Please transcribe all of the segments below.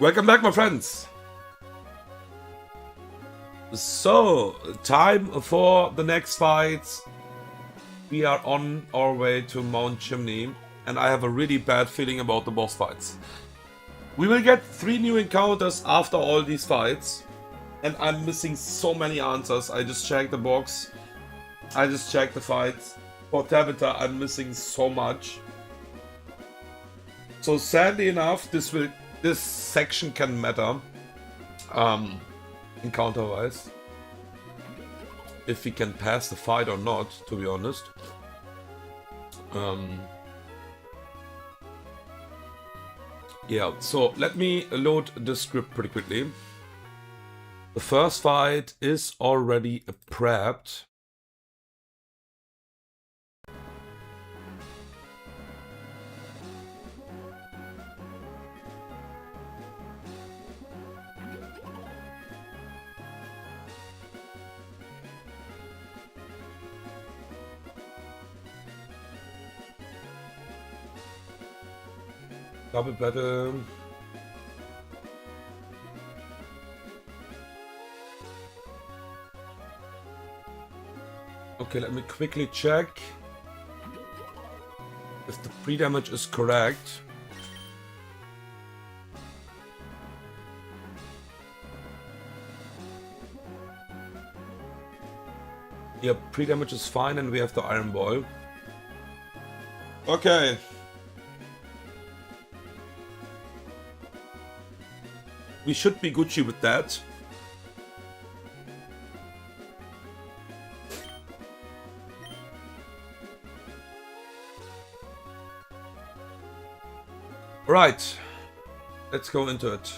Welcome back, my friends. So, time for the next fight. We are on our way to Mount Chimney, and I have a really bad feeling about the boss fights. We will get 3 new encounters after all these fights, and I'm missing so many answers. I just checked the box. I just checked the fights. For Tabitha, I'm missing so much. So sadly enough, this section can matter, encounter-wise, if we can pass the fight or not, to be honest. Yeah, so let me load the script pretty quickly. The first fight is already prepped. Double battle. Okay, let me quickly check if the pre-damage is correct. Yeah, pre-damage is fine and we have the Iron Ball. Okay. We should be Gucci with that. Right, let's go into it.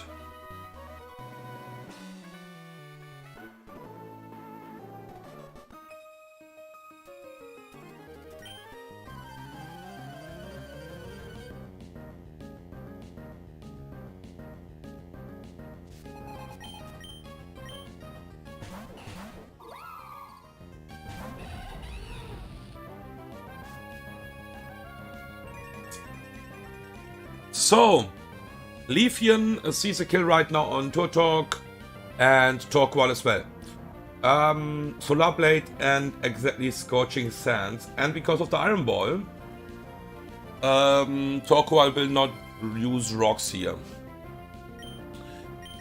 So, Leafeon sees a kill right now on Turtok and Torqual as well. Solar Blade and exactly Scorching Sands. And because of the Iron Ball, Torqual will not use rocks here.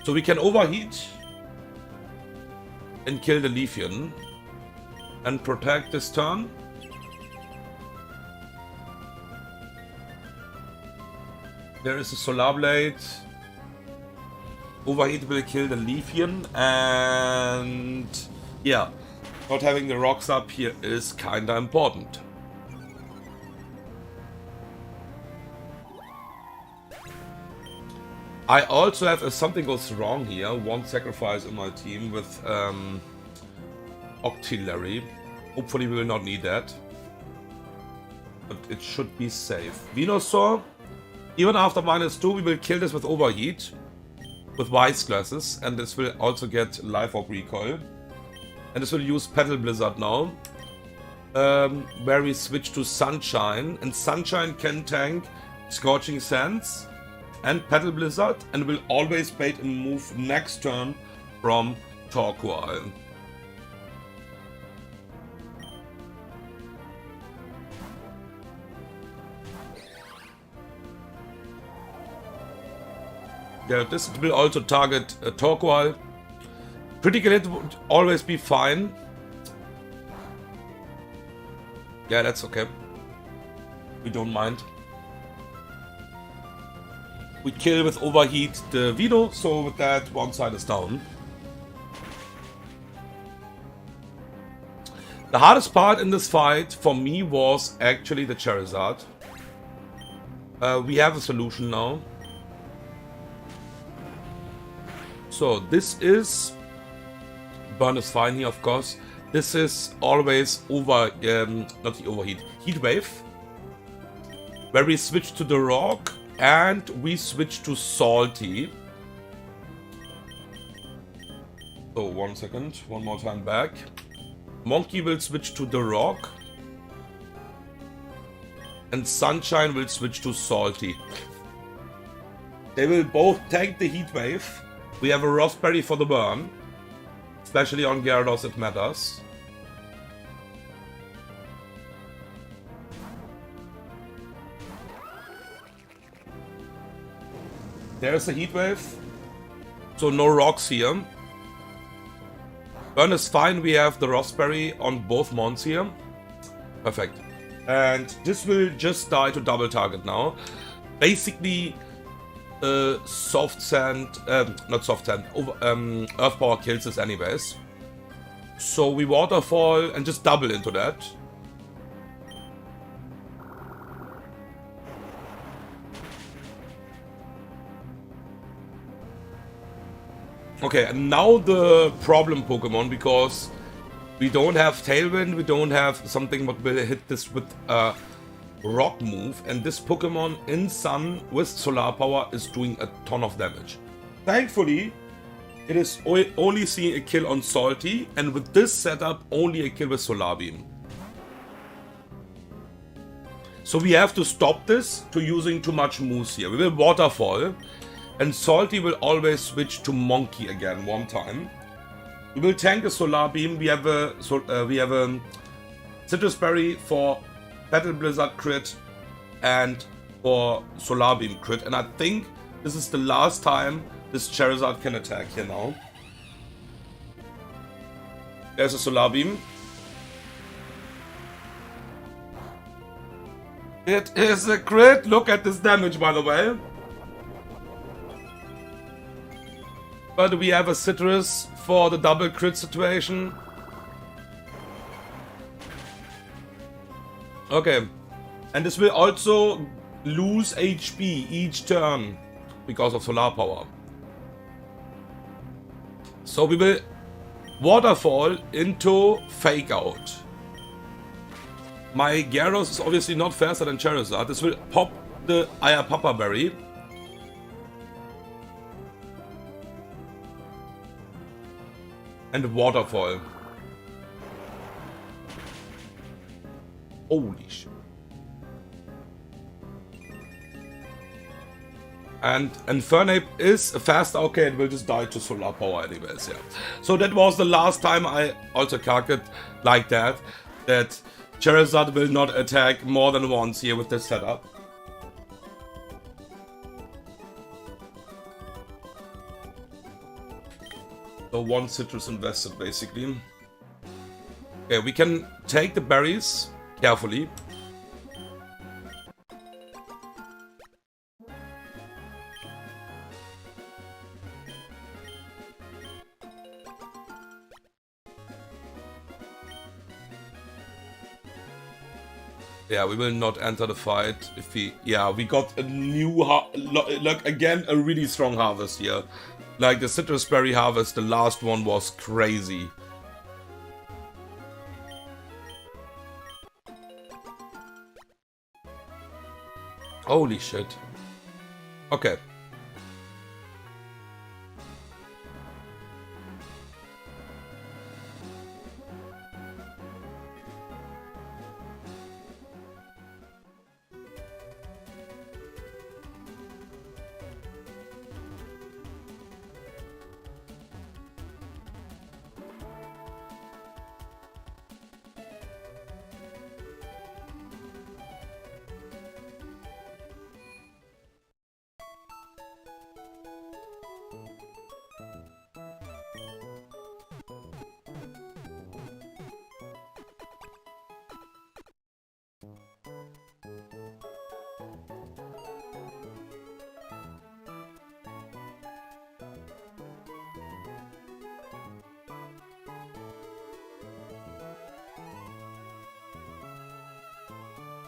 So we can overheat and kill the Leafeon and protect this turn. There is a Solar Blade. Overheat will kill the Leafeon, and yeah, not having the rocks up here is kinda important. I also have, if something goes wrong here, 1 sacrifice in my team with Octillery. Hopefully we will not need that, but it should be safe. Venusaur. Even after -2, we will kill this with Overheat, with Wise Glasses, and this will also get Life Orb Recoil. And this will use Petal Blizzard now, where we switch to Sunshine, and Sunshine can tank Scorching Sands and Petal Blizzard, and will always bait and move next turn from Torqual. Yeah, this will also target Torqual. Critical hit would always be fine. Yeah, that's okay. We don't mind. We kill with Overheat the Vino, so with that, one side is down. The hardest part in this fight for me was actually the Charizard. We have a solution now. So this is, burn is fine here, of course. This is always not the overheat, heat wave, where we switch to the rock and we switch to salty. So 1 second, one more time back. Monkey will switch to the rock, and Sunshine will switch to salty. They will both tank the heat wave. We have a Raspberry for the burn. Especially on Gyarados it matters. There's a heat wave. So no rocks here. Burn is fine. We have the Raspberry on both mons here. Perfect. And this will just die to double target now. Basically, soft sand, not soft sand, earth power kills this anyways. So we waterfall and just double into that. Okay, and now the problem Pokemon, because we don't have Tailwind, we don't have something that will hit this with a rock move, and this Pokemon in Sun with Solar Power is doing a ton of damage. Thankfully, it is only seeing a kill on Salty, and with this setup, only a kill with Solar Beam. So we have to stop this to using too much moves here. We will Waterfall. And Salty will always switch to Monkey again one time. We will tank a Solar Beam. We have a Citrus Berry for Battle Blizzard crit and for Solar Beam crit. And I think this is the last time this Charizard can attack here now. There's a Solar Beam. It is a crit. Look at this damage, by the way. But we have a Citrus for the double crit situation. Okay. And this will also lose HP each turn because of Solar Power. So we will Waterfall into Fake Out. My Gyarados is obviously not faster than Charizard. This will pop the Ayapapa Berry. And Waterfall. Holy shit. And Infernape is fast. Okay, it will just die to Solar Power anyways, yeah. So that was the last time I also calculated like that. That Charizard will not attack more than once here with this setup. So one Citrus invested, basically. Okay, we can take the berries carefully. Yeah, we will not enter the fight if we... Yeah, we got a new... Like, again, a really strong harvest here. Like, the Citrus Berry harvest, the last one was crazy. Holy shit. Okay.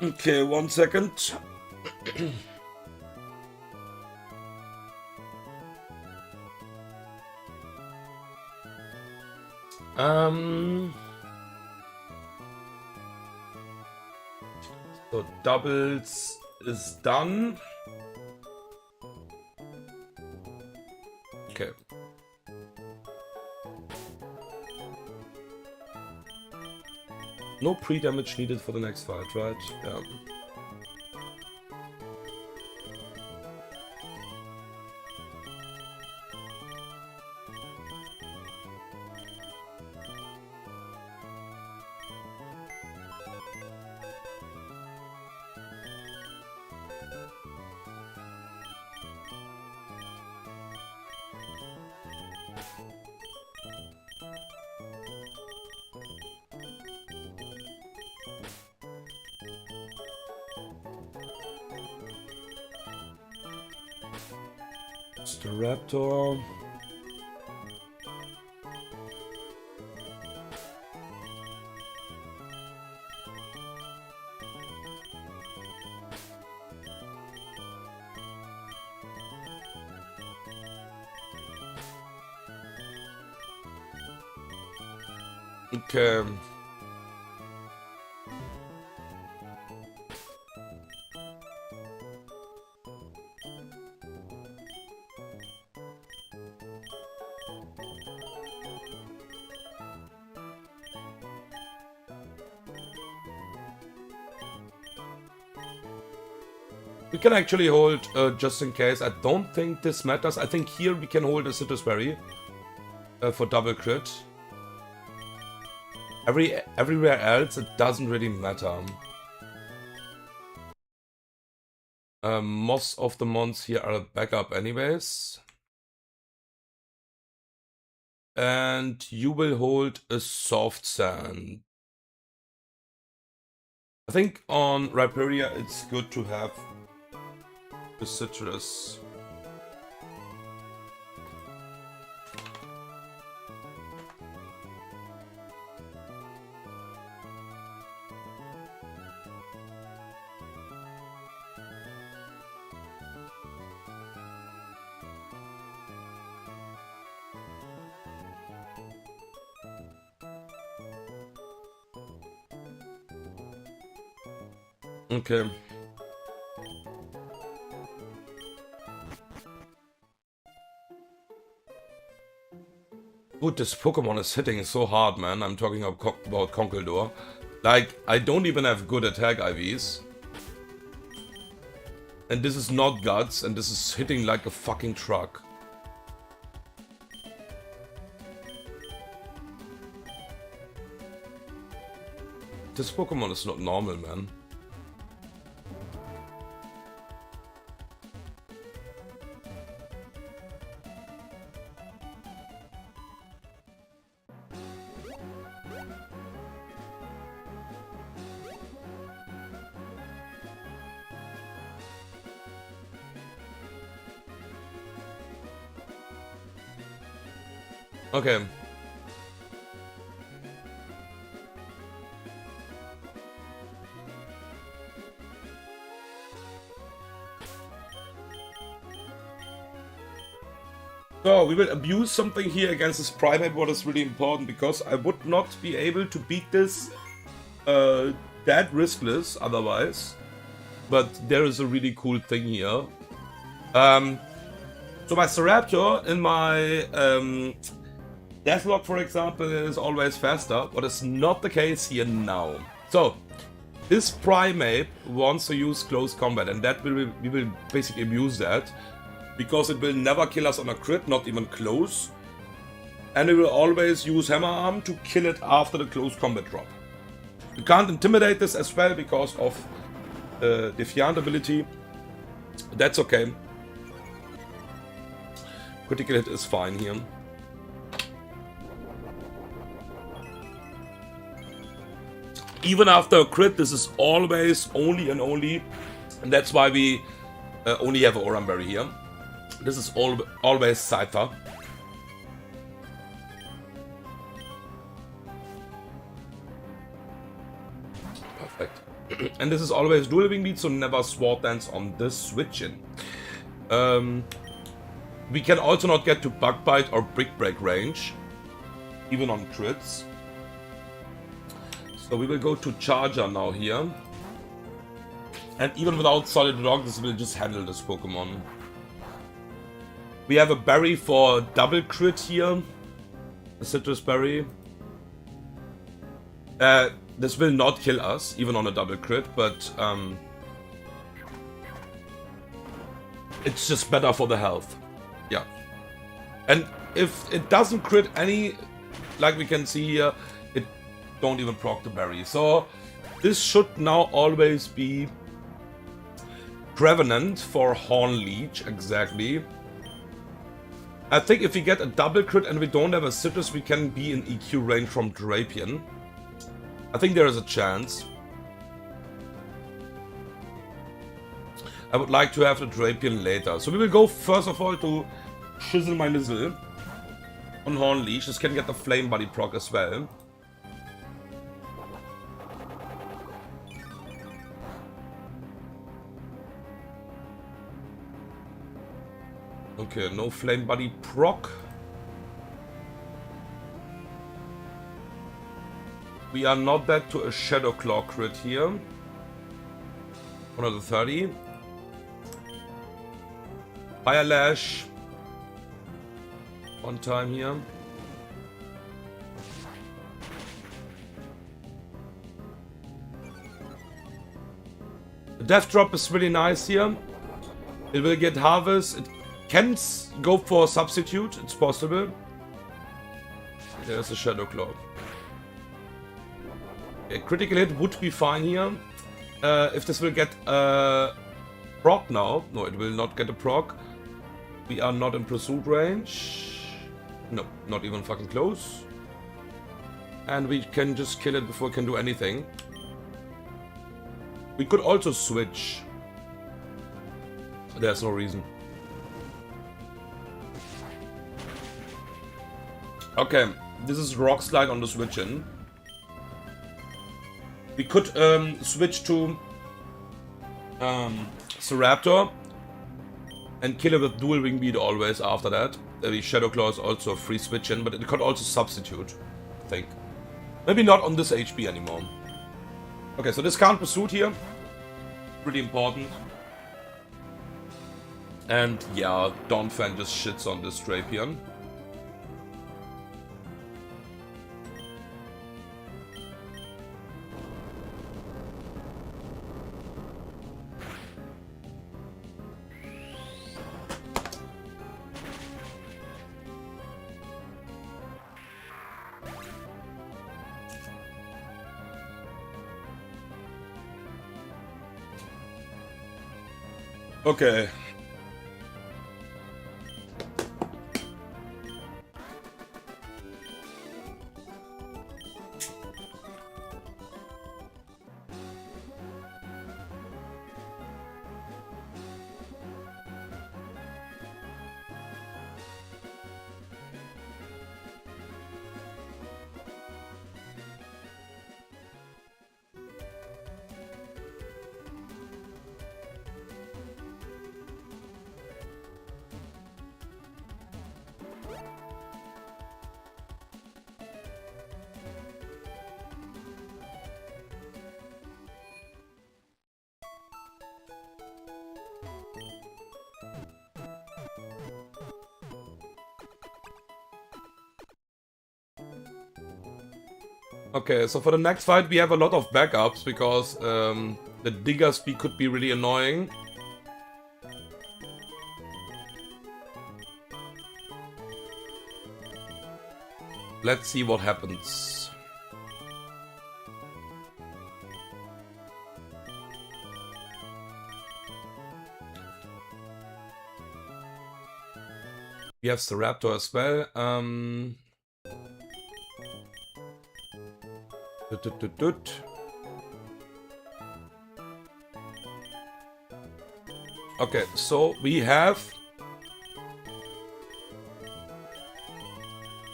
Okay, 1 second. So doubles is done. Okay. No pre-damage needed for the next fight, right? Yeah. Staraptor. Okay. We can actually hold, just in case. I don't think this matters. I think here we can hold a Citrus Berry for double crit. Everywhere else, it doesn't really matter. Most of the mons here are a backup anyways. And you will hold a soft sand. I think on Rhyperior it's good to have the citrus. Okay. Dude, this Pokemon is hitting so hard, man. I'm talking about Conkeldurr. Like, I don't even have good attack IVs. And this is not Guts, and this is hitting like a fucking truck. This Pokemon is not normal, man. Okay. So, we will abuse something here against this Primate, what is really important, because I would not be able to beat this that riskless otherwise. But there is a really cool thing here. So my Staraptor in my Deathlock, for example, is always faster, but it's not the case here now. So, this Primate wants to use close combat, and that we will basically abuse that. Because it will never kill us on a crit, not even close. And we will always use Hammer Arm to kill it after the close combat drop. We can't intimidate this as well because of the Defiant ability. That's okay. Critical hit is fine here. Even after a crit, this is always only and only, and that's why we only have an Oranberry here. This is always Cypher. Perfect. And this is always Dual Wing Lead, so never Sword Dance on this switch in. We can also not get to Bug Bite or Brick Break range, even on crits. So we will go to Charger now here. And even without Solid Rock, this will just handle this Pokemon. We have a berry for double crit here. A Citrus Berry. This will not kill us, even on a double crit, but it's just better for the health. Yeah. And if it doesn't crit any, like we can see here, it don't even proc the berry. So this should now always be Prevenant for Horn Leech, exactly. I think if we get a double crit and we don't have a Citrus, we can be in EQ range from Drapion. I think there is a chance. I would like to have the Drapion later. So we will go first of all to Chisel my Nizzle on Horn Leash. This can get the Flame Body proc as well. Okay, no Flame Body proc. We are not dead to a Shadow Claw crit here. 130. Fire Lash. One time here. The Death Drop is really nice here. It will get Harvest. It can go for Substitute. It's possible. There's a Shadow Claw. A critical hit would be fine here. If this will get a proc now. No, it will not get a proc. We are not in pursuit range. No, not even fucking close. And we can just kill it before it can do anything. We could also switch. There's no reason. Okay, this is Rock Slide on the switch in. We could switch to Ceraptor and kill it with Dual Wing Beat always after that. The Shadow Claw is also a free switch in, but it could also substitute, I think. Maybe not on this HP anymore. Okay, so this can't pursuit here. Pretty important. And yeah, Donphan just shits on this Drapion. Okay. Okay, so for the next fight we have a lot of backups because the Digger speed could be really annoying. Let's see what happens. We have the Raptor as well. Okay, so we have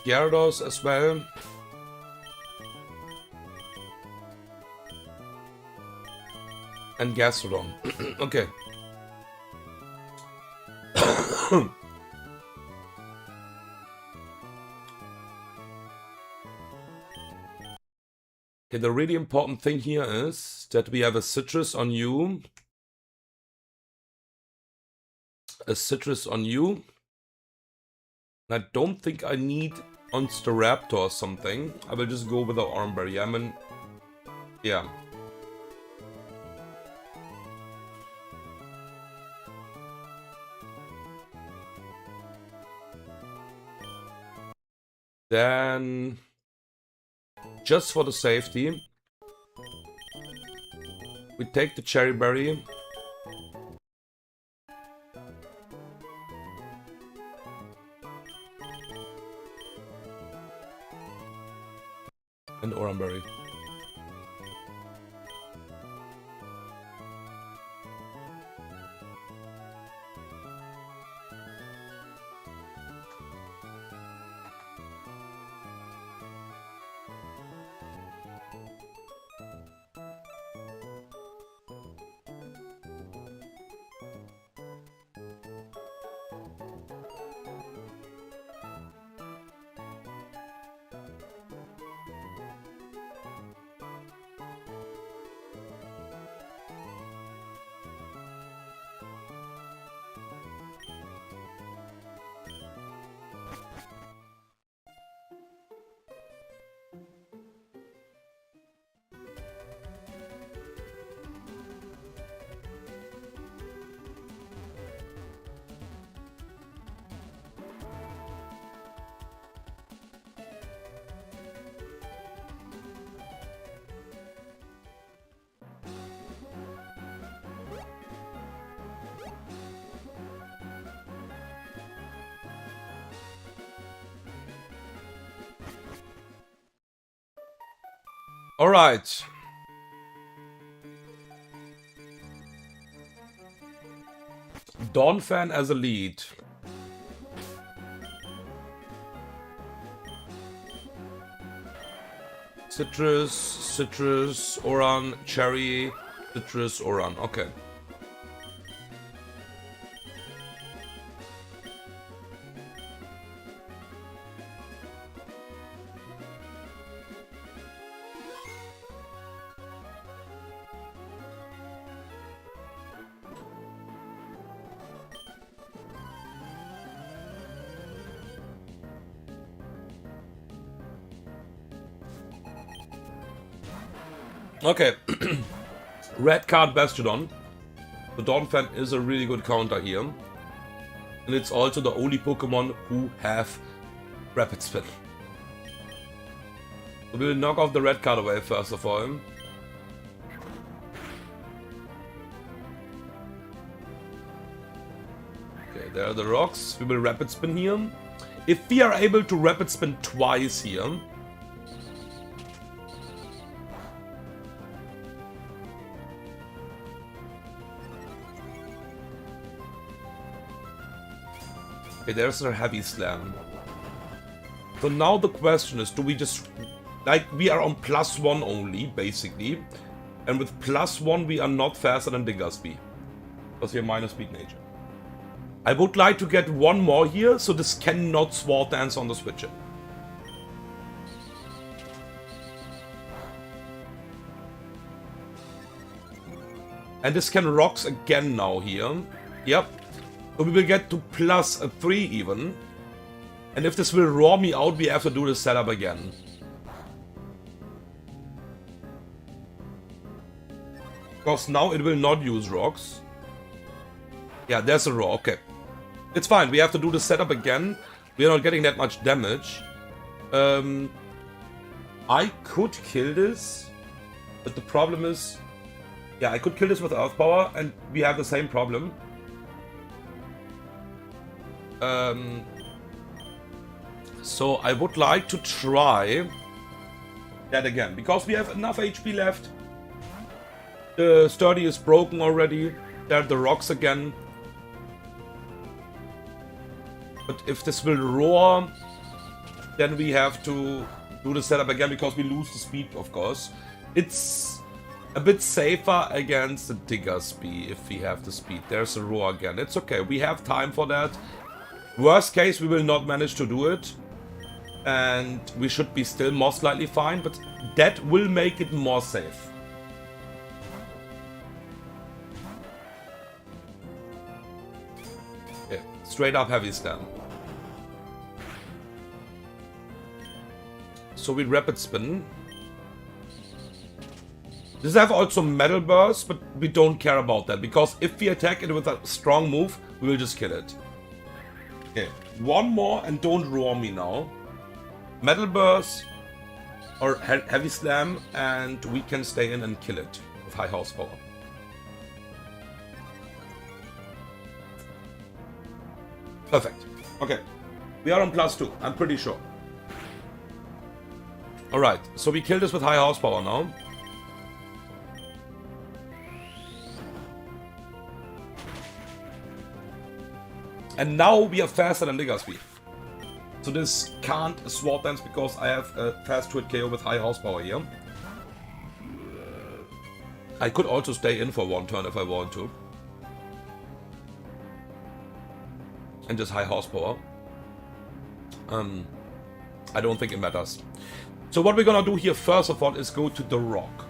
Gyarados as well. And Gastrodon. Okay. Okay, the really important thing here is that we have a Citrus on you. A Citrus on you. I don't think I need on Staraptor or something. I will just go with the Oranberry. I mean, yeah. Then, just for the safety, we take the Cherry Berry. And Oranberry. Alright. Donphan as a lead. Citrus, Oran, Cherry, Citrus, Oran. Okay. Okay. Red card Bastiodon. The Donphan is a really good counter here. And it's also the only Pokemon who have Rapid Spin. So we'll knock off the red card away first of all. Okay, there are the rocks. We will Rapid Spin here. If we are able to Rapid Spin twice here, okay, there's a heavy slam. So now the question is, do we just... Like, we are on +1 only, basically. And with +1, we are not faster than Diggersby. Because we are minus speed nature. I would like to get one more here, so this cannot Sword Dance on the switcher. And this can Rocks again now here. Yep. So we will get to +3 even. And if this will raw me out, we have to do the setup again. Because now it will not use rocks. Yeah, there's a raw, okay. It's fine, we have to do the setup again. We are not getting that much damage. I could kill this. But the problem is... Yeah, I could kill this with Earth Power and we have the same problem. So I would like to try that again, because we have enough HP left. The Sturdy is broken already. There are the rocks again. But if this will roar, then we have to do the setup again, because we lose the speed, of course. It's a bit safer against the Diggersby if we have the speed. There's a roar again. It's okay, we have time for that. Worst case, we will not manage to do it. And we should be still most likely fine, but that will make it more safe. Yeah, straight up heavy slam. So we Rapid Spin. This have also Metal Burst, but we don't care about that, because if we attack it with a strong move, we will just kill it. Okay, one more and don't roar me now. Metal Burst or Heavy Slam, and we can stay in and kill it with high horsepower. Perfect. Okay, we are on +2, I'm pretty sure. Alright, so we kill this with high horsepower now. And now we are faster than Diggersby. So this can't Sword Dance because I have a fast hit KO with high horsepower here. I could also stay in for one turn if I want to. And just high horsepower. I don't think it matters. So what we're gonna do here first of all is go to the rock.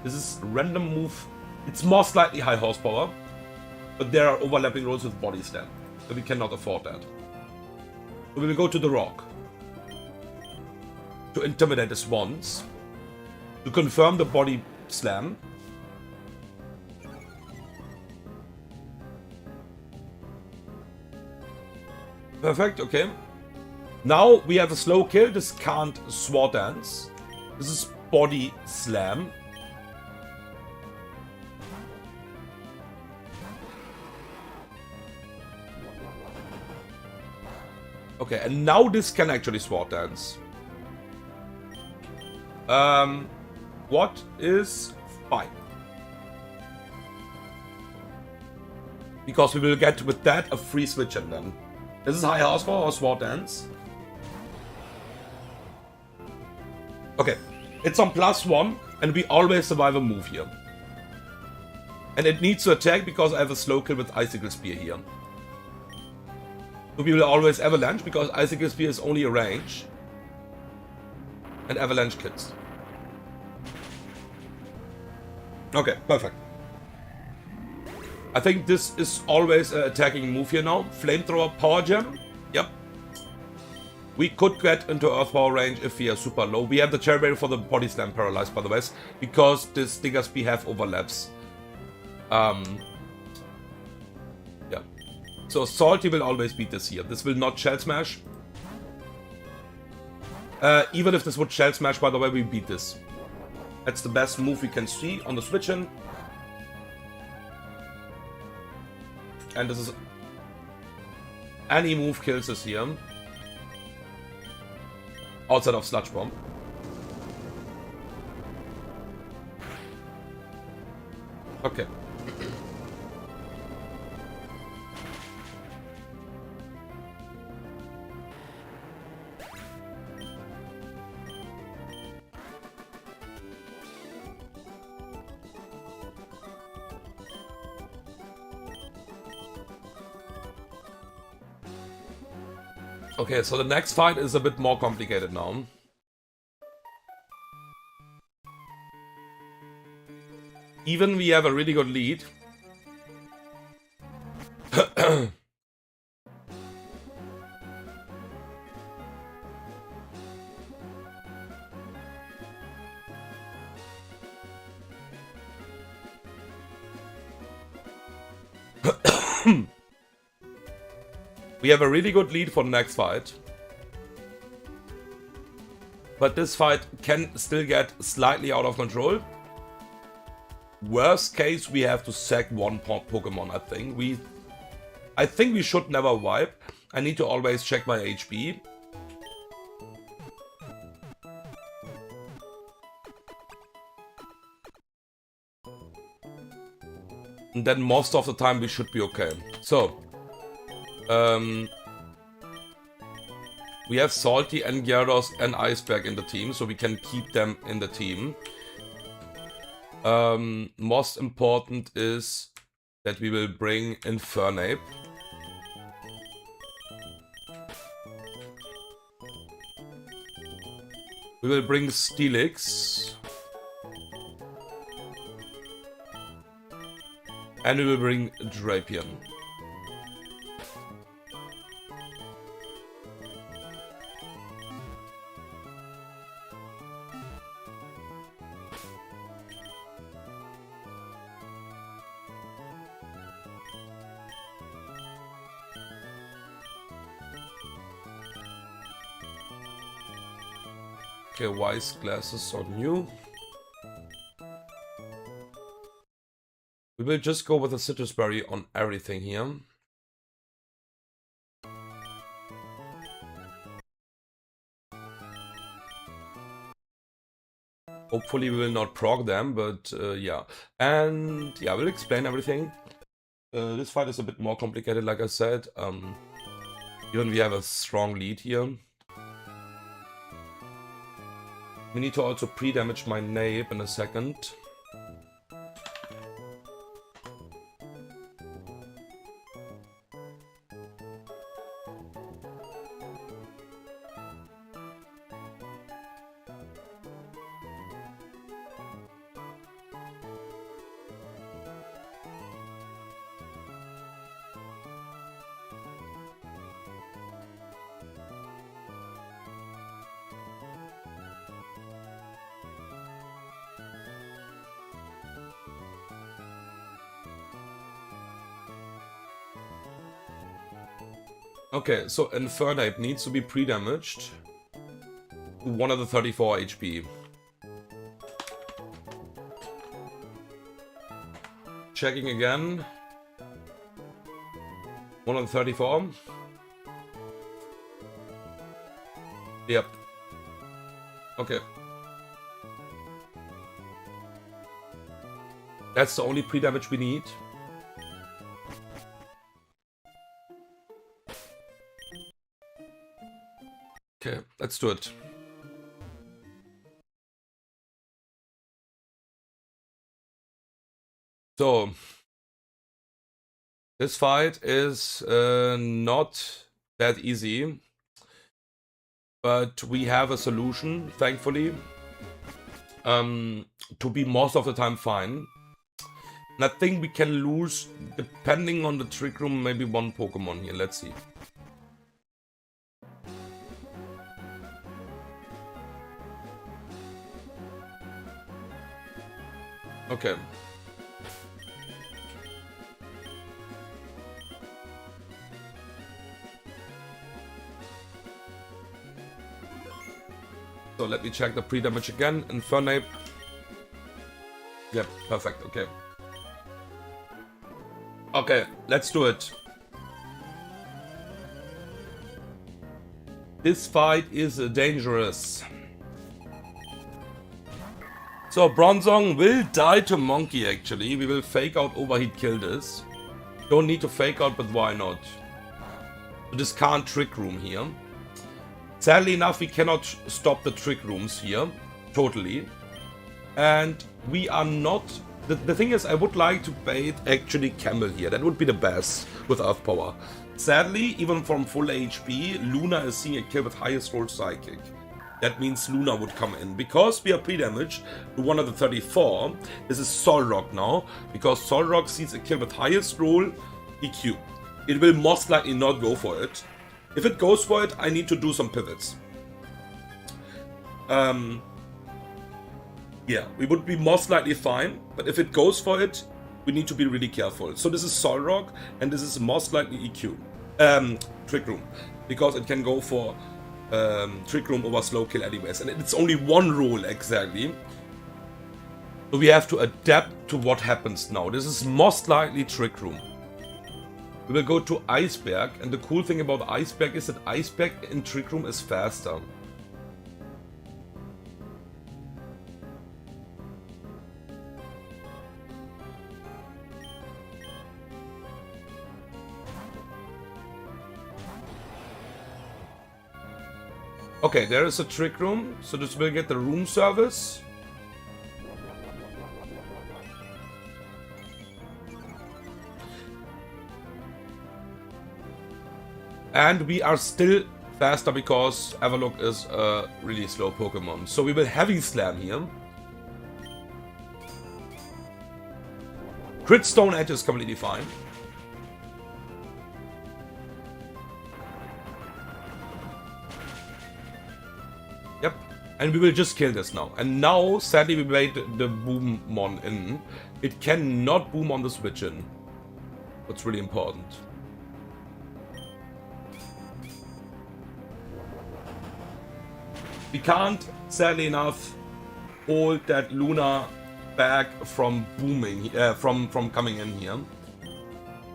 This is a random move. It's most likely high horsepower. But there are overlapping rolls with body slam. So we cannot afford that. So we will go to the rock. To intimidate this once. To confirm the body slam. Perfect, okay. Now we have a slow kill. This can't Sword Dance. This is body slam. Okay, and now this can actually Sword Dance. What is fine. Because we will get with that a free switch and then. This is high house for or sword dance. Okay, it's on +1 and we always survive a move here. And it needs to attack because I have a slow kill with Icicle Spear here. So we will always avalanche because Icicle Spear is only a range. And avalanche kills. Okay, perfect. I think this is always an attacking move here now. Flamethrower, Power Gem. Yep. We could get into Earth Power range if we are super low. We have the Cherry Berry for the Body Slam Paralyzed, by the way, because the Stickers we have overlaps. Yeah. So Salty will always beat this here. This will not Shell Smash. Even if this would Shell Smash, by the way, we beat this. That's the best move we can see on the switch in. And this is... Any move kills us here. Outside of Sludge Bomb. Okay. Okay, so the next fight is a bit more complicated now. Even we have a really good lead. We have a really good lead for the next fight. But this fight can still get slightly out of control. Worst case, we have to sack one Pokemon, I think. I think we should never wipe. I need to always check my HP. And then most of the time we should be okay. So, we have Salty and Gyarados and Iceberg in the team, so we can keep them in the team. Most important is that we will bring Infernape. We will bring Steelix. And we will bring Drapion. Okay, Wise Glasses on you. We will just go with a Citrus Berry on everything here. Hopefully we will not prog them, but yeah. And yeah, we'll explain everything. This fight is a bit more complicated, like I said. Even we have a strong lead here. We need to also pre-damage my Nape in a second. Okay, so Infernape needs to be pre-damaged to 1 of the 34 HP. Checking again. 1 of the 34. Yep. Okay. That's the only pre-damage we need. Okay, let's do it. So, this fight is not that easy, but we have a solution, thankfully, to be most of the time fine. And I think we can lose, depending on the trick room, maybe one Pokemon here. Let's see. Okay. So let me check the pre-damage again. Infernape. Yep, perfect, okay. Okay, let's do it. This fight is dangerous. So Bronzong will die to Monkey actually. We will fake out Overheat kill this. Don't need to fake out, but why not? This can't trick room here. Sadly enough, we cannot stop the trick rooms here. Totally. And we are not... The thing is, I would like to bait actually Camel here. That would be the best with Earth Power. Sadly, even from full HP, Luna is seeing a kill with highest roll Psychic. That means Luna would come in. Because we are pre-damaged to one of the 34, this is Solrock now. Because Solrock sees a kill with highest roll EQ. It will most likely not go for it. If it goes for it, I need to do some pivots. Yeah, we would be most likely fine, but if it goes for it, we need to be really careful. So this is Solrock, and this is most likely EQ. Trick Room. Because it can go for Trick Room over Slow Kill anyways. And it's only one rule exactly. So we have to adapt to what happens now. This is most likely Trick Room. We will go to Iceberg, and the cool thing about Iceberg is that Iceberg in Trick Room is faster. Okay, there is a Trick Room, so this will get the room service. And we are still faster because Everlock is a really slow Pokemon. So we will Heavy Slam here. Crit Stone Edge is completely fine. Yep. And we will just kill this now. And now, sadly, we made the Boomon in. It cannot boom on the switch in. That's really important. We can't, sadly enough, hold that Luna back from booming, from coming in here.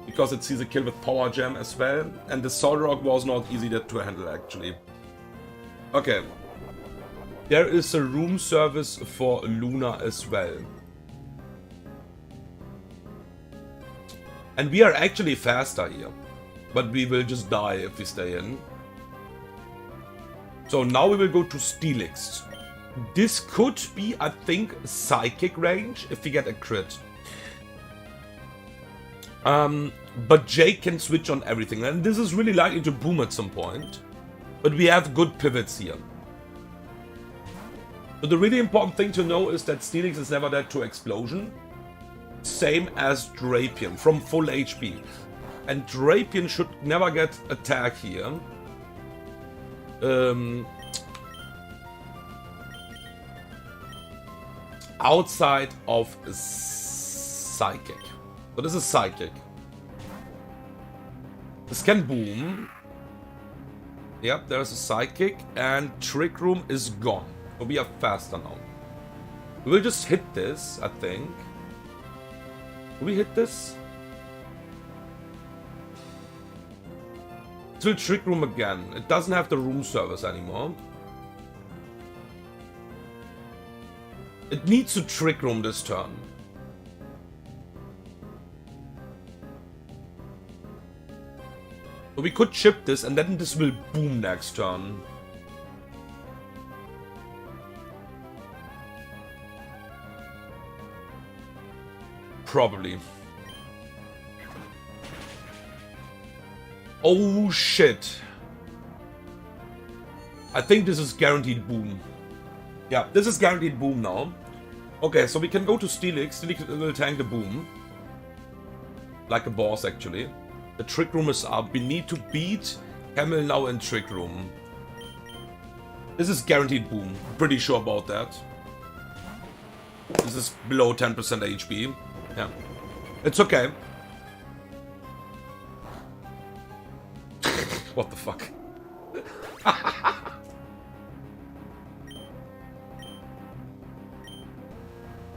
Because it sees a kill with Power Gem as well. And the Solrock was not easy to handle actually. Okay. There is a room service for Luna as well. And we are actually faster here. But we will just die if we stay in. So now we will go to Steelix. This could be, I think, Psychic range if we get a crit. But Jake can switch on everything. And this is really likely to boom at some point. But we have good pivots here. But the really important thing to know is that Steelix is never dead to Explosion. Same as Drapion from full HP. And Drapion should never get attack here. Outside of Psychic. So this is Psychic. This can boom. Yep, there's a Psychic and Trick Room is gone. So we are faster now. We will just hit this, I think. Do we hit this? Still Trick Room again. It doesn't have the room service anymore. It needs to Trick Room this turn. So we could chip this and then this will boom next turn. Probably. Oh shit. I think this is guaranteed boom. Yeah, this is guaranteed boom now. Okay, so we can go to Steelix. Steelix will tank the boom. Like a boss, actually. The Trick Room is up. We need to beat Camel now in Trick Room. This is guaranteed boom. Pretty sure about that. This is below 10% HP. Yeah. It's okay. What the fuck?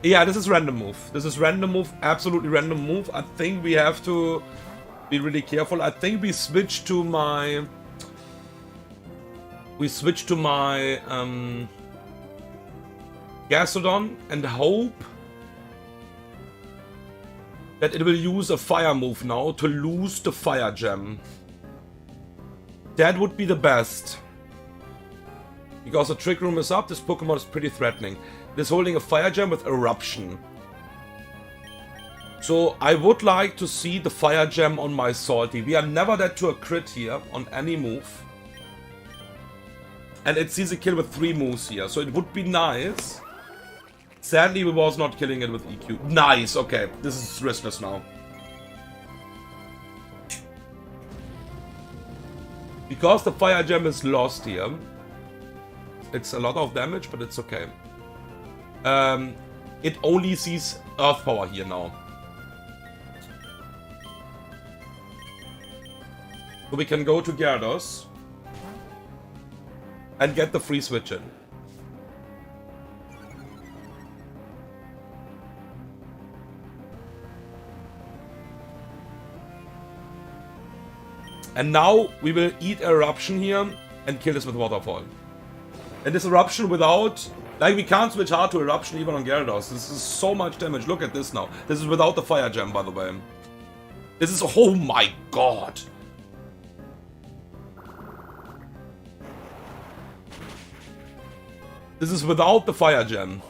Yeah, this is random move. This is random move, absolutely random move. I think we have to be really careful. I think we switch to my... Gastrodon and hope that it will use a fire move now to lose the fire gem. That would be the best. Because the Trick Room is up, this Pokemon is pretty threatening. It is holding a fire gem with Eruption. So I would like to see the fire gem on my Salty. We are never dead to a crit here on any move. And it sees a kill with 3 moves here, so it would be nice. Sadly, we was not killing it with EQ. Nice, okay. This is riskless now. Because the fire gem is lost here. It's a lot of damage, but it's okay. It only sees Earth Power here now. So we can go to Gyarados. And get the free switch in. And now we will eat Eruption here and kill this with Waterfall. And this Eruption without... Like, we can't switch hard to Eruption even on Gyarados. This is so much damage. Look at this now. This is without the Fire Gem, by the way. This is... Oh my god! This is without the Fire Gem.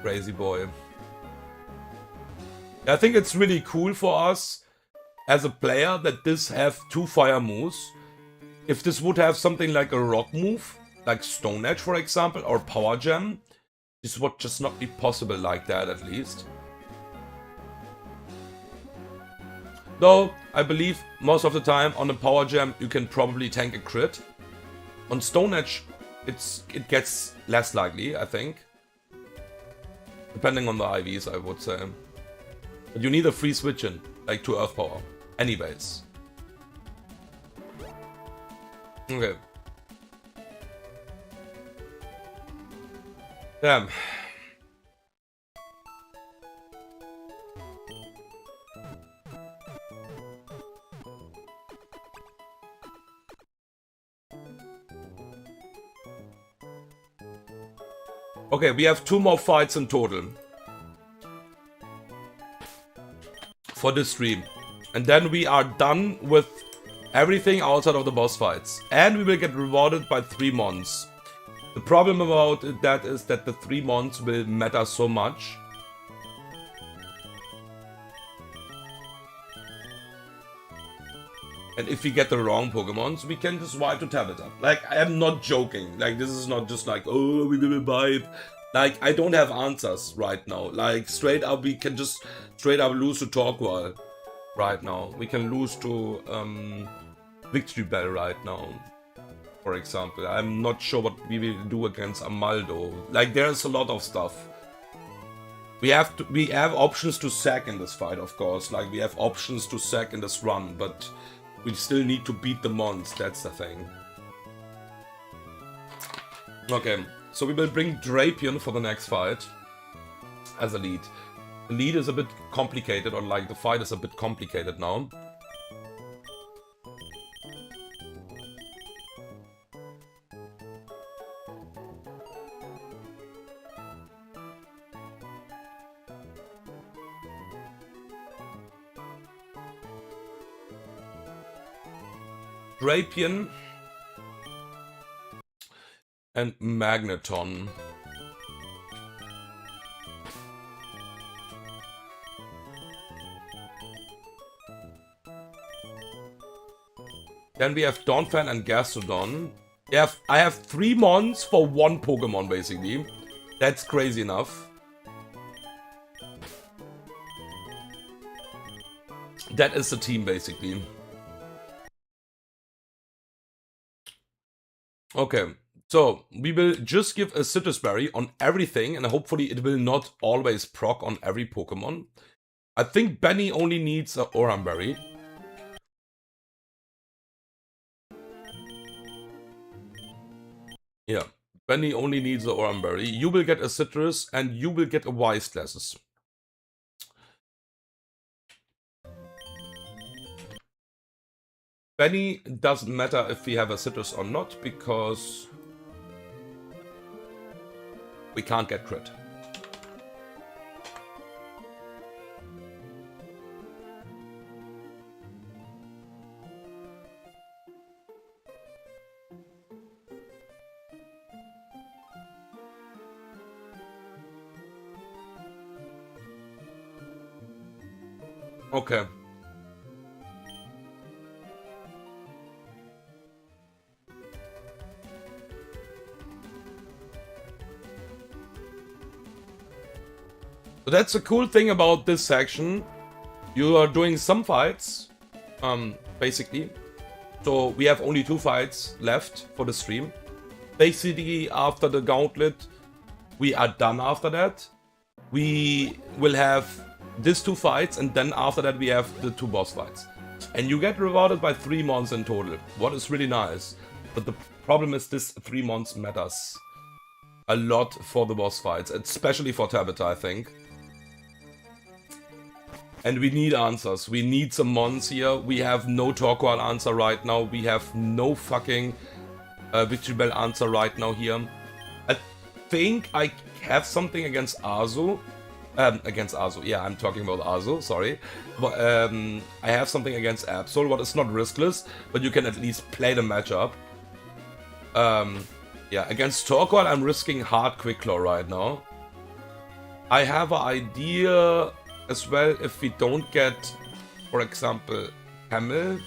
Crazy boy. I think it's really cool for us as a player that this have 2 fire moves. If this would have something like a rock move, like Stone Edge for example, or Power Gem, this would just not be possible like that at least. Though, I believe most of the time on a Power Gem you can probably tank a crit. On Stone Edge it gets less likely, I think. Depending on the IVs, I would say. But you need a free switch in, like to Earth Power. Anyways. Okay. Damn. Okay, we have 2 more fights in total. For this stream. And then we are done with everything outside of the boss fights. And we will get rewarded by 3 mons. The problem about that is that the 3 mons will matter so much. And if we get the wrong Pokemons, we can just wipe to Tabitha. Like, I am not joking. Like, this is not just like, oh, we will wipe. Like, I don't have answers right now. Like, straight up, we can just straight up lose to Torqual right now. We can lose to Victory Bell right now, for example. I'm not sure what we will do against Amaldo. Like, there's a lot of stuff. We have options to sack in this fight, of course. Like, we have options to sack in this run, but we still need to beat the mons, that's the thing. Okay, so we will bring Drapion for the next fight as a lead. The lead is a bit complicated, or like the fight is a bit complicated now. Drapion. And Magneton. Then we have Donphan and Gastrodon. I have 3 mons for 1 Pokemon, basically. That's crazy enough. That is the team, basically. Okay, so we will just give a Citrus Berry on everything, and hopefully it will not always proc on every Pokemon. I think Benny only needs a Oran Berry. Yeah, Benny only needs a Oran Berry. You will get a Citrus, and you will get a Wise Glasses. Benny doesn't matter if we have a Citrus or not, because we can't get crit. Okay. So that's the cool thing about this section. You are doing some fights, basically. So we have only 2 fights left for the stream. Basically, after the gauntlet, we are done after that. We will have these 2 fights, and then after that we have the 2 boss fights. And you get rewarded by 3 months in total, what is really nice. But the problem is this 3 months matters a lot for the boss fights, especially for Tabitha, I think. And we need answers. We need some mons here. We have no Torkoal answer right now. We have no fucking Victreebel answer right now here. I think I have something against Azu. Yeah, I'm talking about Azu, sorry. But, I have something against Absol, what is not riskless, but you can at least play the matchup. Yeah, against Torkoal, I'm risking hard Quick Claw right now. I have an idea as well if we don't get, for example, Camel.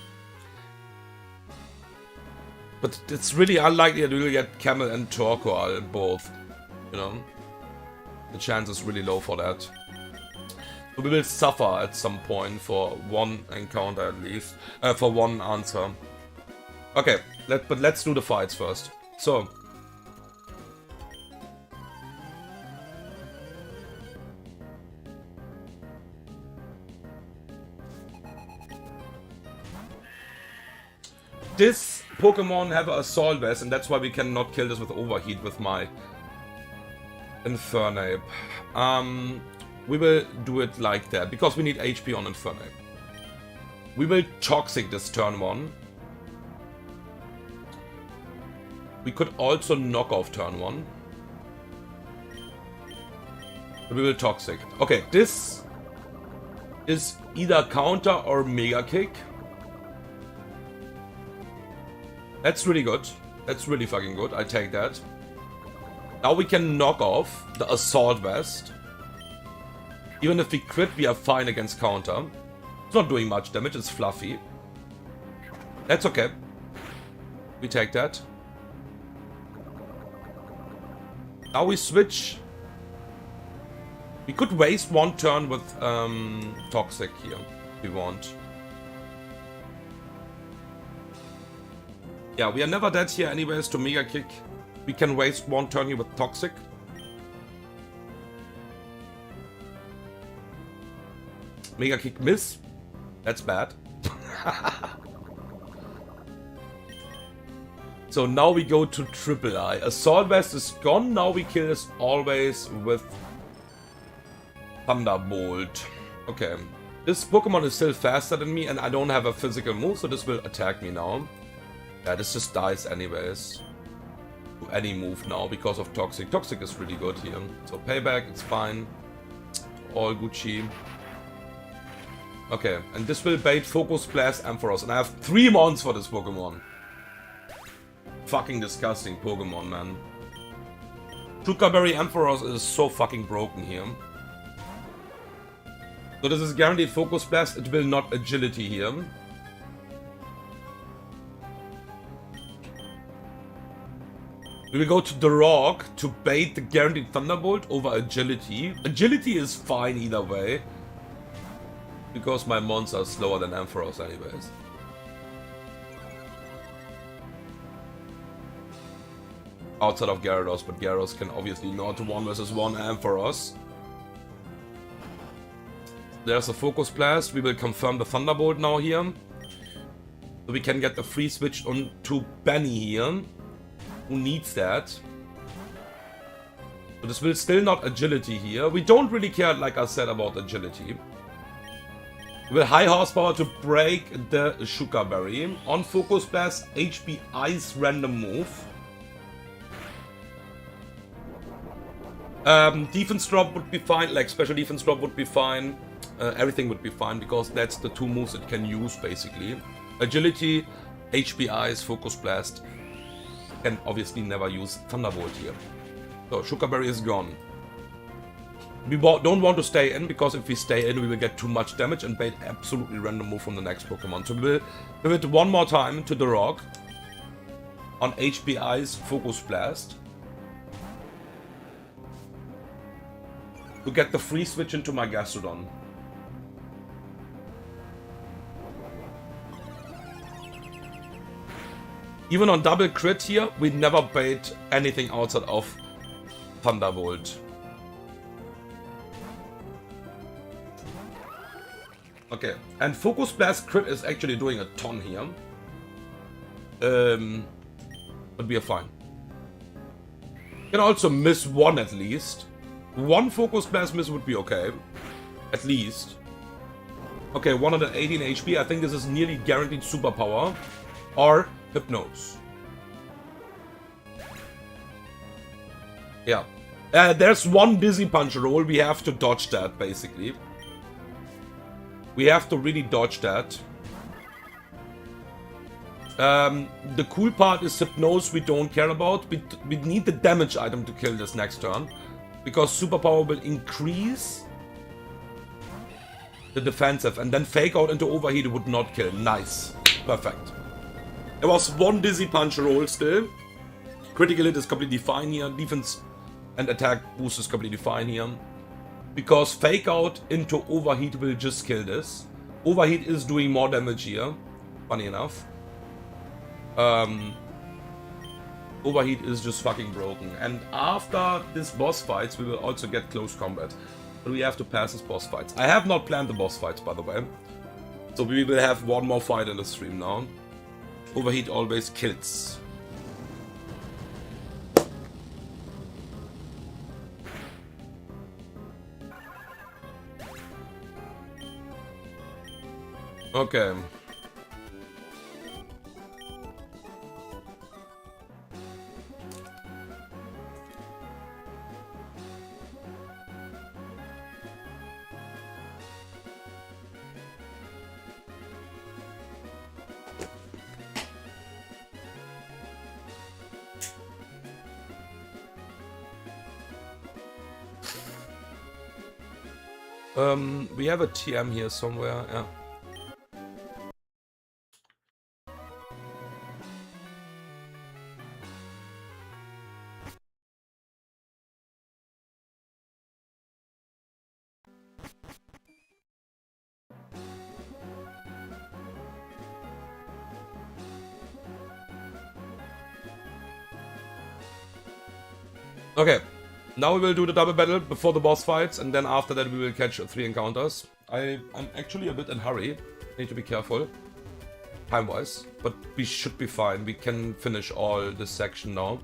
But it's really unlikely that we will get Camel and Torkoal both, you know. The chance is really low for that. So we will suffer at some point for 1 encounter at least. For 1 answer. Okay, but let's do the fights first. So. This Pokemon have an Assault Vest, and that's why we cannot kill this with Overheat with my Infernape. We will do it like that, because we need HP on Infernape. We will Toxic this turn 1. We could also knock off turn 1. We will Toxic. Okay, this is either Counter or Mega Kick. That's really good. That's really fucking good. I take that. Now we can knock off the Assault Vest. Even if we crit, we are fine against counter. It's not doing much damage, it's fluffy. That's okay. We take that. Now we switch. We could waste 1 turn with Toxic here, if we want. Yeah, we are never dead here anyways to Mega Kick. We can waste 1 turn here with Toxic. Mega Kick miss. That's bad. So now we go to Triple I. Assault Vest is gone. Now we kill this always with Thunderbolt. Okay. This Pokemon is still faster than me and I don't have a physical move, so this will attack me now. Yeah, this just dies anyways. To any move now because of Toxic. Toxic is really good here. So payback, it's fine. All Gucci. Okay, and this will bait Focus Blast Ampharos, and I have 3 mons for this Pokemon. Fucking disgusting Pokemon, man. Shukaberry Ampharos is so fucking broken here. So this is guaranteed Focus Blast, it will not Agility here. We will go to the Rock to bait the guaranteed Thunderbolt over Agility. Agility is fine either way. Because my mons are slower than Ampharos anyways. Outside of Gyarados, but Gyarados can obviously not 1 versus 1 Ampharos. There's a Focus Blast. We will confirm the Thunderbolt now here. So we can get the free switch on to Benny here. Who needs that. So this will still not Agility here. We don't really care, like I said, about Agility. We will high horsepower to break the Shukaberry. On Focus Blast, HP Ice random move. Defense drop would be fine, like special defense drop would be fine. Everything would be fine because that's the 2 moves it can use basically. Agility, HP Ice, Focus Blast. Can obviously never use Thunderbolt here. So Shukaberry is gone. We don't want to stay in because if we stay in we will get too much damage and bait absolutely random move from the next Pokemon. So we will pivot 1 more time to the Rock. On HP Ice, Focus Blast. To get the free switch into my Gastrodon. Even on double crit here, we never bait anything outside of Thunderbolt. Okay, and Focus Blast crit is actually doing a ton here. But we are fine. Can also miss 1 at least. 1 Focus Blast miss would be okay. At least. Okay, 118 HP. I think this is nearly guaranteed superpower. Or Hypnose. Yeah. There's 1 Dizzy Punch roll. We have to dodge that, basically. We have to really dodge that. The cool part is Hypnose we don't care about. We need the damage item to kill this next turn. Because Superpower will increase the defensive. And then Fake Out into Overheat would not kill. Nice. Perfect. There was 1 Dizzy Punch roll still. Critical hit is completely fine here. Defense and attack boost is completely fine here. Because Fake Out into Overheat will just kill this. Overheat is doing more damage here. Funny enough. Overheat is just fucking broken. And after this boss fights, we will also get close combat. But we have to pass this boss fights. I have not planned the boss fights, by the way. So we will have 1 more fight in the stream now. Overheat always kills. Okay. We have a TM here somewhere, yeah. Okay. Now we will do the double battle before the boss fights, and then after that we will catch 3 encounters. I'm actually a bit in a hurry. Need to be careful. Time-wise. But we should be fine. We can finish all this section now.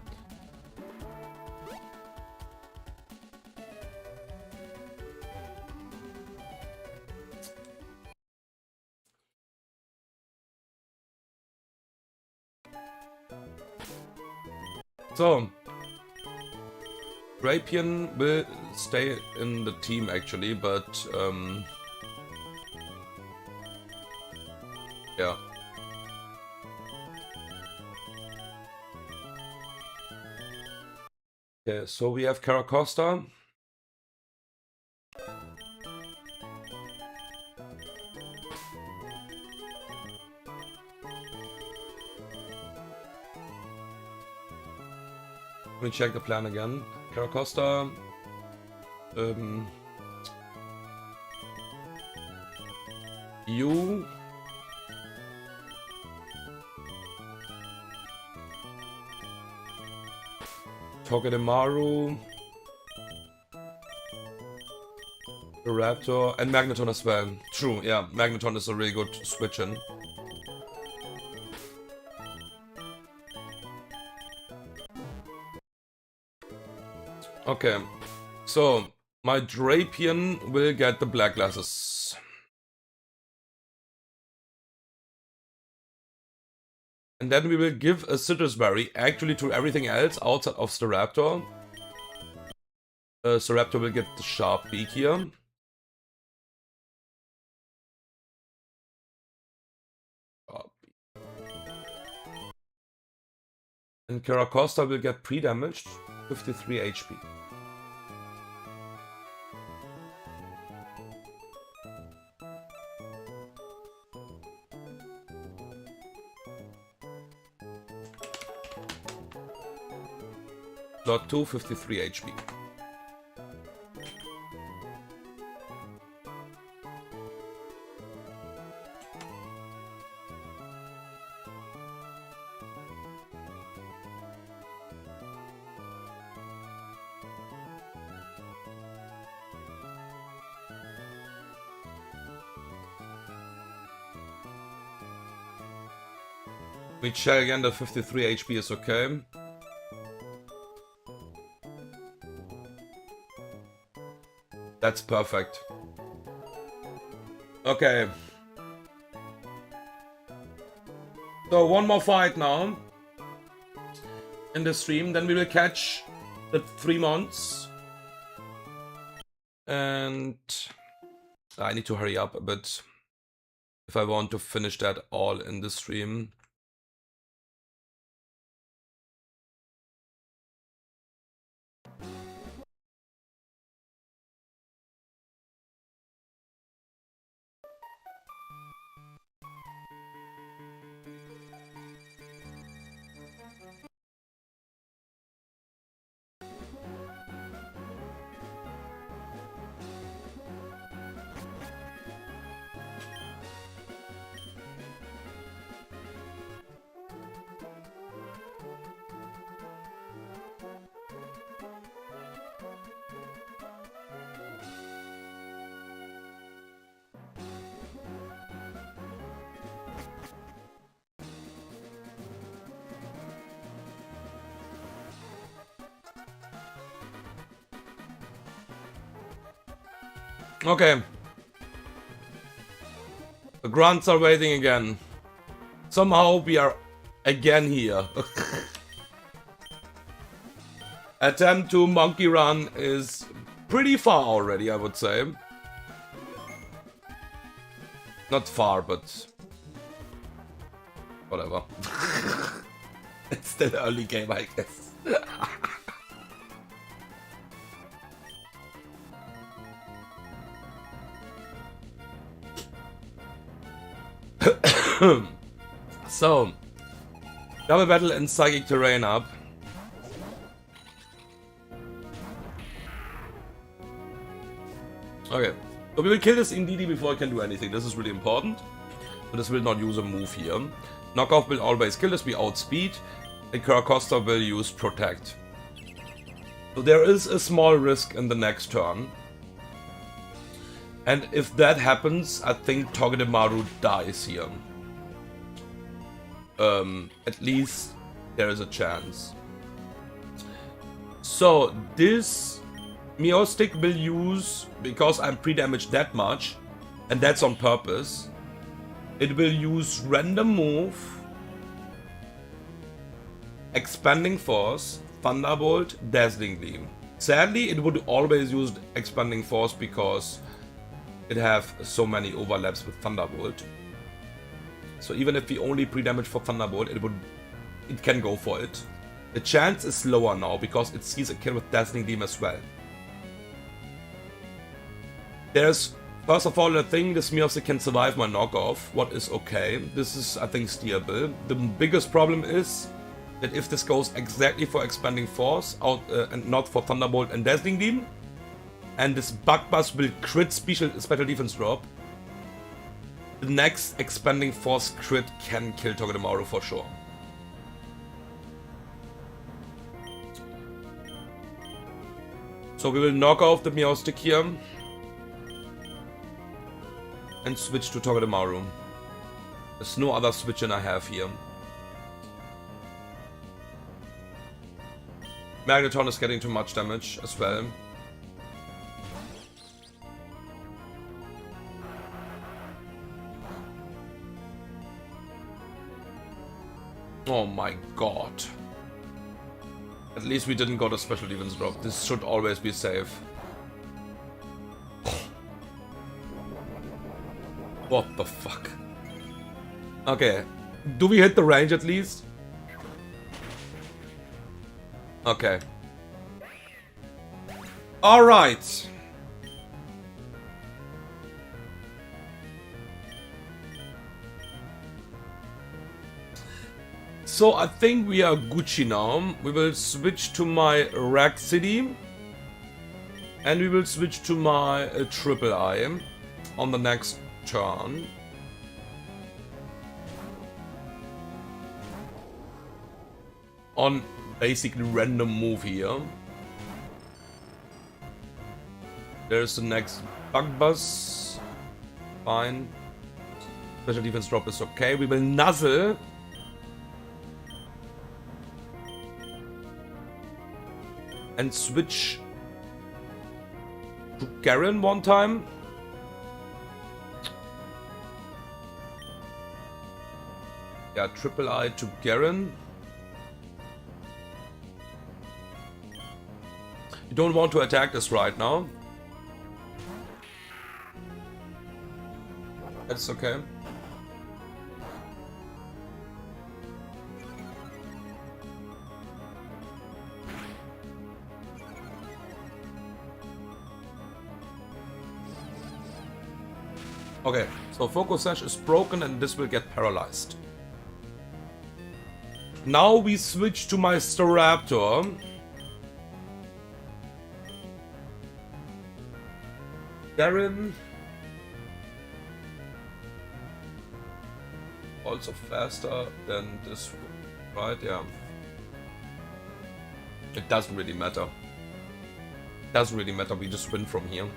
So. Drapion will stay in the team actually, but Yeah. Okay, so we have Caracosta. Let me check the plan again. Caracosta. You. Togedemaru. The Raptor. And Magneton as well. True, yeah. Magneton is a really good switch in. Okay. So, my Drapion will get the black glasses. And then we will give a Citrus Berry actually to everything else outside of Staraptor. Staraptor will get the Sharp Beak here. And Caracosta will get pre-damaged, 53 HP. Slot 2, 53 HP. We check again that 53 HP is okay. That's perfect. Okay. So one more fight now in the stream, then we will catch the 3 months. And I need to hurry up a bit if I want to finish that all in the stream. Okay. The grunts are waiting again. Somehow we are again here. Attempt to monkey run is pretty far already, I would say. Not far, but whatever. It's still early game, I guess. So, double battle and psychic terrain up. Okay, so we will kill this Indeedee before I can do anything. This is really important. So this will not use a move here. Knockoff will always kill this, we outspeed. And Caracosta will use protect. So there is a small risk in the next turn. And if that happens, I think Togedemaru dies here. At least there is a chance. So this Meowstic will use, because I'm pre-damaged that much, and that's on purpose, it will use random move, Expanding Force, Thunderbolt, Dazzling Gleam. Sadly, it would always use Expanding Force because it have so many overlaps with Thunderbolt. So even if we only pre-damage for Thunderbolt, it can go for it. The chance is lower now because it sees a kill with Dazzling Gleam as well. There's first of all, I think this Meowstic can survive my knockoff, what is okay. This is, I think, steerable. The biggest problem is that if this goes exactly for Expanding Force and not for Thunderbolt and Dazzling Gleam, and this Bug Buzz will crit special defense drop, the next Expanding Force crit can kill Togedemaru for sure. So we will knock off the Meowstic here and switch to Togedemaru. There's no other switch in I have here. Magneton is getting too much damage as well. Oh my god. At least we didn't got a special defense drop. This should always be safe. What the fuck? Okay. Do we hit the range at least? Okay. Alright. So I think we are Gucci now. We will switch to my Rack City. And we will switch to my Triple I on the next turn. On basically random move here. There's the next Bug Buzz. Fine. Special defense drop is okay. We will Nuzzle. And switch to Garen one time. Yeah, Triple I to Garen. You don't want to attack this right now. That's okay. Okay, so Focus Sash is broken and this will get paralyzed. Now we switch to my Staraptor. Garen. Also faster than this one, right? Yeah. It doesn't really matter. Doesn't really matter, we just win from here.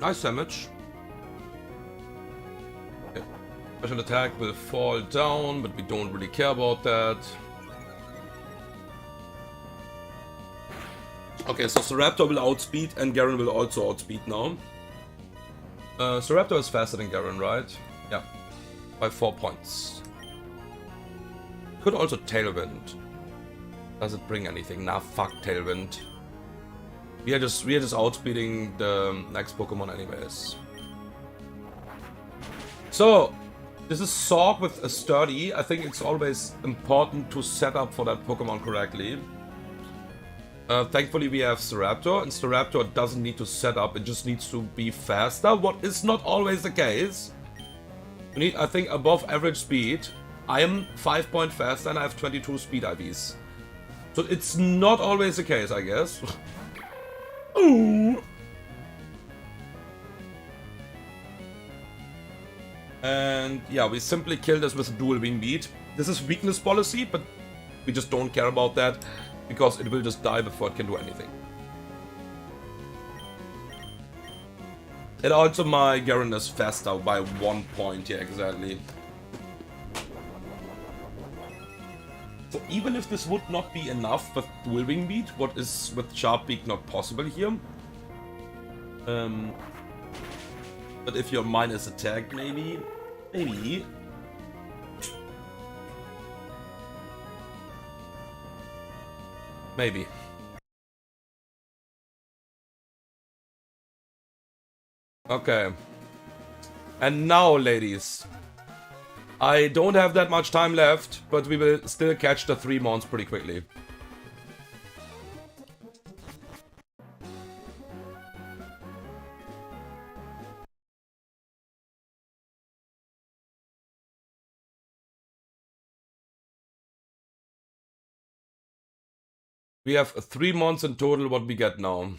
Nice damage. Okay. Special attack will fall down, but we don't really care about that. Okay, so Staraptor will outspeed and Garen will also outspeed now. Staraptor is faster than Garen, right? Yeah, by 4 points. Could also Tailwind. Does it bring anything? Nah, fuck Tailwind. We are just outspeeding the next Pokemon anyways. So, this is Sork with a Sturdy. I think it's always important to set up for that Pokemon correctly. Thankfully we have Staraptor, and Staraptor doesn't need to set up, it just needs to be faster, what is not always the case. You need, I think, above average speed. I am 5 points faster and I have 22 speed IVs. So it's not always the case, I guess. Ooh. And yeah, we simply kill this with a dual wing beat. This is weakness policy, but we just don't care about that because it will just die before it can do anything. And also my Garen is faster by 1 point, yeah, exactly. So even if this would not be enough with Dual Wing Beat, what is with Sharp Beak not possible here? But if your minus attack, maybe. Okay. And now, ladies. I don't have that much time left, but we will still catch the 3 mons pretty quickly. We have 3 mons in total, what we get now.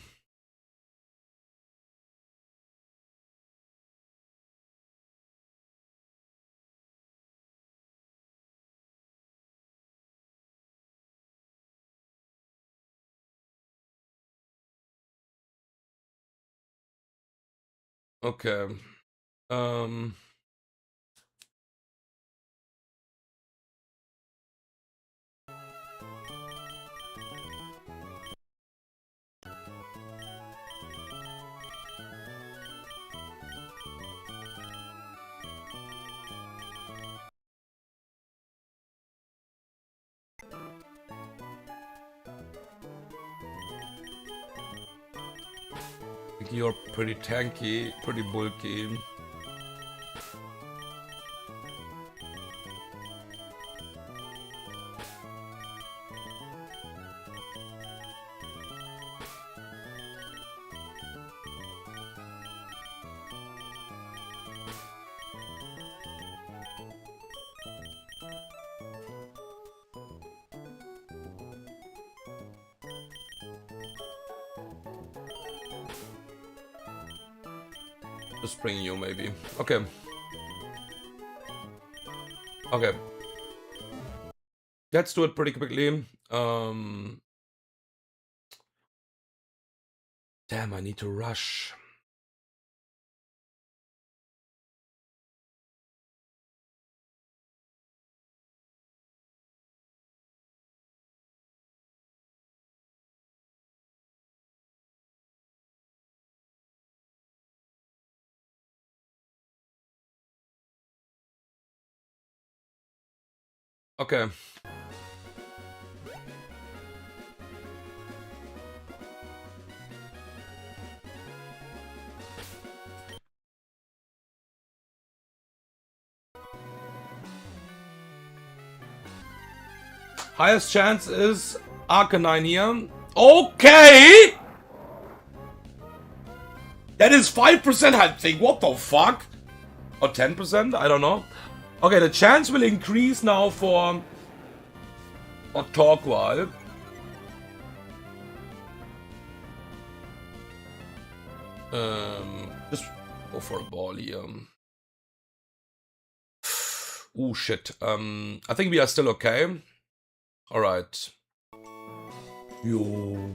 Okay. You're pretty tanky, pretty bulky. Just bring you, maybe. Okay. Okay. Let's do it pretty quickly. Damn, I need to rush. Okay. Highest chance is Arcanine here. Okay! That is 5%, I think. What the fuck? Or 10%? I don't know. Okay, the chance will increase now for Torqual. Just go for a ball here. Ooh, shit. I think we are still okay. Alright. Yo.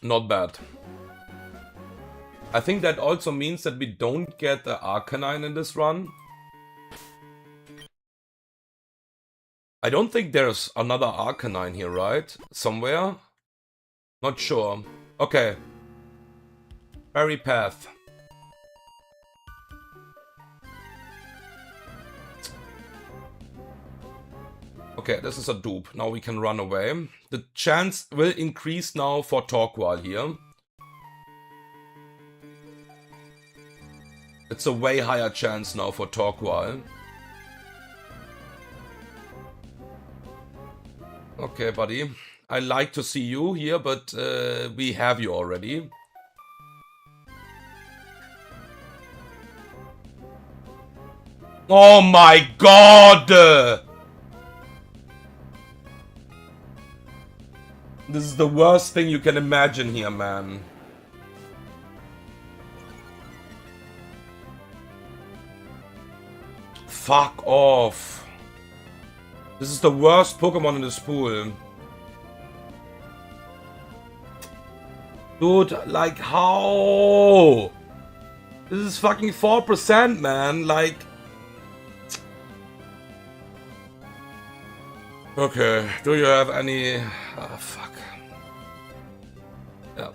Not bad. I think that also means that we don't get the Arcanine in this run. I don't think there's another Arcanine here, right? Somewhere? Not sure. Okay. Berry Path. Okay, this is a dupe. Now we can run away. The chance will increase now for Torqual here. It's a way higher chance now for Torqual. Okay, buddy. I like to see you here, but we have you already. Oh my god! This is the worst thing you can imagine here, man. Fuck off. This is the worst Pokemon in this pool. Dude, like how? This is fucking 4%, man. Like... Okay, do you have any... Oh, fuck. Yeah.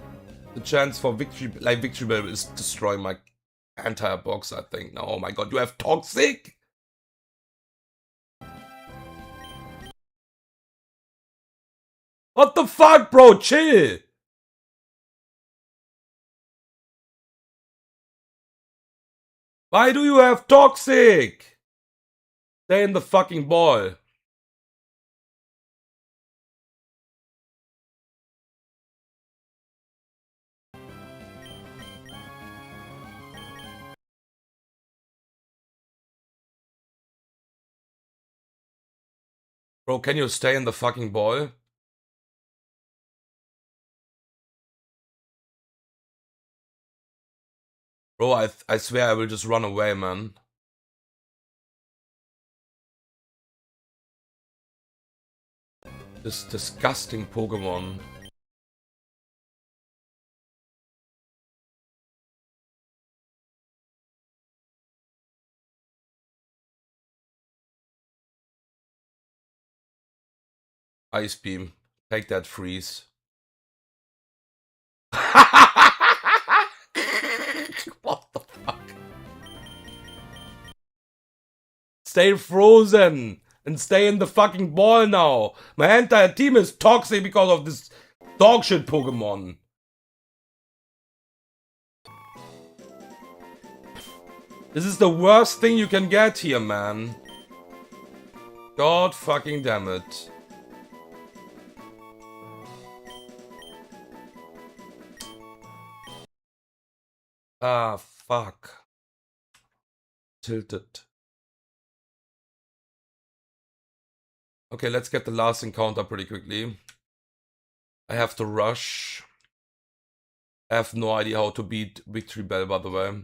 The chance for victory, like Victory Bell is destroying my entire box, I think. No, oh my god, you have Toxic? What the fuck, bro? Chill! Why do you have Toxic? Stay in the fucking ball. Bro, can you stay in the fucking ball? Bro, I swear I will just run away, man. This disgusting Pokemon. Ice Beam. Take that, Freeze. What the fuck? Stay frozen and stay in the fucking ball now. My entire team is toxic because of this dogshit Pokemon. This is the worst thing you can get here, man. God fucking damn it. Ah, fuck. Tilted. Okay, let's get the last encounter pretty quickly. I have to rush. I have no idea how to beat Victory Bell, by the way.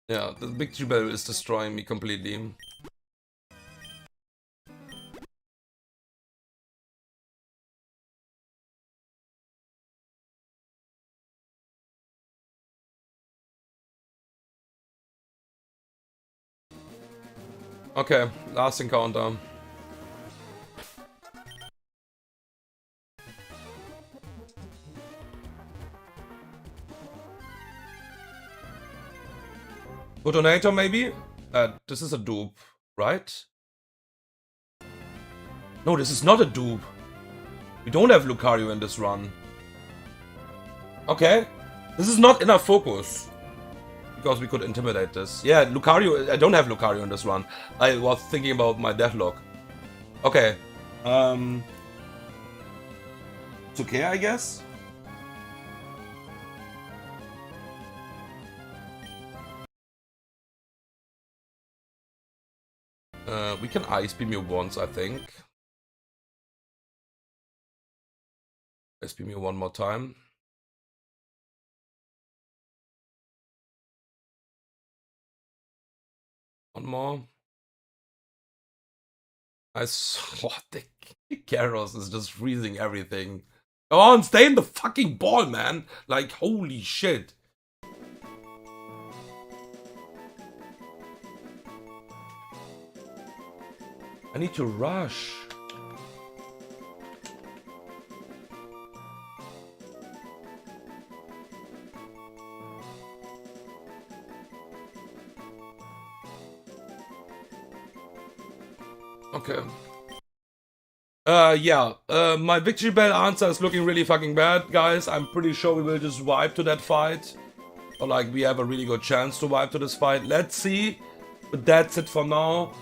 Yeah, the Victory Bell is destroying me completely. Okay, last encounter. Protonator, maybe? This is a dupe, right? No, this is not a dupe. We don't have Lucario in this run. Okay. This is not enough focus. Because we could intimidate this. Yeah, Lucario. I don't have Lucario in this run. I was thinking about my deathlock. Okay. It's okay, I guess. We can Ice Beam you once, I think. Ice Beam you one more time. One more. I saw the Gyarados is just freezing everything. Come on, stay in the fucking ball, man. Like, holy shit. I need to rush. Okay. My Victory Bell answer is looking really fucking bad, guys. I'm pretty sure we will just wipe to that fight. Or like, we have a really good chance to wipe to this fight. Let's see. But that's it for now.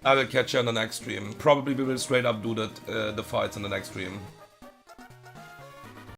I will catch you on the next stream. Probably we will straight up do the fights in the next stream.